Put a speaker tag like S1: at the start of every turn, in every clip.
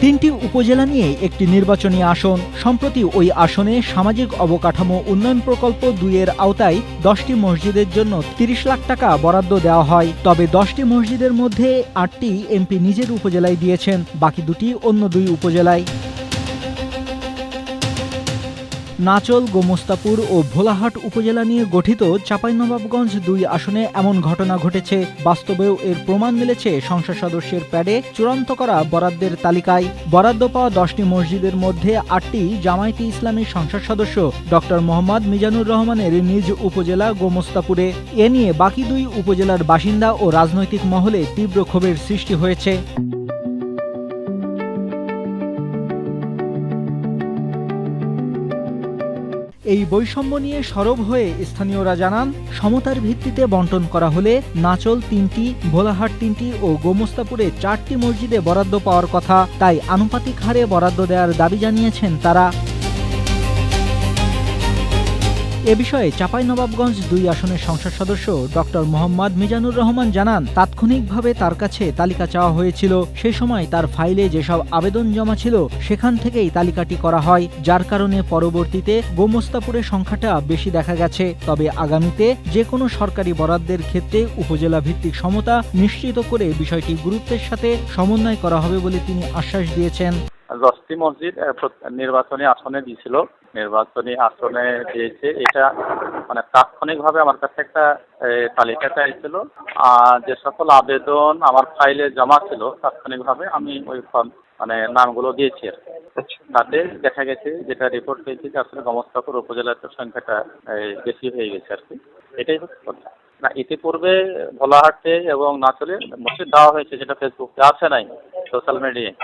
S1: তিনটি উপজেলা নিয়ে একটি নির্বাচনী আসন। সম্প্রতি ওই আসনে সামাজিক অবকাঠামো উন্নয়ন প্রকল্প ২-এর আওতায় ১০টি মসজিদের জন্য ৩০ লাখ টাকা বরাদ্দ দেওয়া হয়। তবে ১০টি মসজিদের মধ্যে ৮টি এমপি নিজের উপজেলায় দিয়েছেন, বাকি দুটি অন্য ২ উপজেলায়। নাচল, গোমস্তাপুর ও ভোলাহাট উপজেলা নিয়ে গঠিত চাঁপাইনবাবগঞ্জ ২ আসনে এমন ঘটনা ঘটেছে। বাস্তবেও এর প্রমাণ মিলেছে সংসদ সদস্যের প্যাডে চূড়ান্ত করা বরাদ্দের তালিকায়। বরাদ্দ পাওয়া ১০টি মসজিদের মধ্যে ৮টি জামায়াতে ইসলামীর সংসদ সদস্য ডক্টর মোহাম্মদ মিজানুর রহমানের নিজ উপজেলা গোমস্তাপুরে। এ নিয়ে বাকি ২ উপজেলার বাসিন্দা ও রাজনৈতিক মহলে তীব্র ক্ষোভের সৃষ্টি হয়েছে। এই বৈষম্য নিয়ে সরব হয়ে স্থানীয়রা জানান, সমতার ভিত্তিতে বণ্টন করা হলে নাচল ৩টি, ভোলাহাট ৩টি ও গোমস্তাপুরে ৪টি মসজিদে বরাদ্দ পাওয়ার কথা। তাই আনুপাতিক হারে বরাদ্দ দেওয়ার দাবি জানিয়েছেন তারা। এ বিষয়ে চাঁপাইনবাবগঞ্জ ২ আসনের সংসদ সদস্য ডক্টর মোহাম্মদ মিজানুর রহমান জানান, তাৎক্ষণিকভাবে তার কাছে তালিকা চাওয়া হয়েছিল। সে সময় তার ফাইলে যেসব আবেদন জমা ছিল সেখান থেকেই তালিকাটি করা হয়, যার কারণে পরবর্তীতে গোমস্তাপুরের সংখ্যাটা বেশি দেখা গেছে। তবে আগামীতে যে কোনো সরকারি বরাদ্দের ক্ষেত্রে উপজেলা ভিত্তিক সমতা নিশ্চিত করে বিষয়টি গুরুত্বের সাথে সমন্বয় করা হবে বলে তিনি আশ্বাস দিয়েছেন।
S2: ১০টি মসজিদ নির্বাচনী আসনে দিয়েছিল, নির্বাচনী আসনে দিয়েছে। এটা মানে তাৎক্ষণিকভাবে আমার কাছে একটা তালিকা চাইছিল। যে সকল আবেদন আমার ফাইলে জমা ছিল তাৎক্ষণিকভাবে আমি ওই নামগুলো দিয়েছি। তাতে দেখা গেছে, যেটা রিপোর্ট পেয়েছি, যে আসলে গোমস্তাপুর উপজেলার সংখ্যাটা বেশি হয়ে গেছে আর কি। এটাই হচ্ছে কথা। না, ইতিপূর্বে ভোলাহাটে এবং নাচলে মসজিদ দেওয়া হয়েছে, যেটা ফেসবুকে আছে নাই, সোশ্যাল মিডিয়ায়।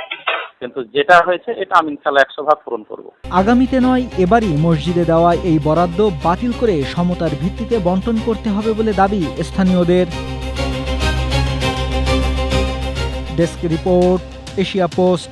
S2: কিন্তু যেটা হয়েছে এটা আমি ইনশাআল্লাহ ১০০% পূরণ করব।
S1: আগামীতে নয়, এবারই মসজিদে দেওয়া এই বরাদ্দ বাতিল করে সমতার ভিত্তিতে বণ্টন করতে হবে বলে দাবি স্থানীয়দের। Desk report, Asia post.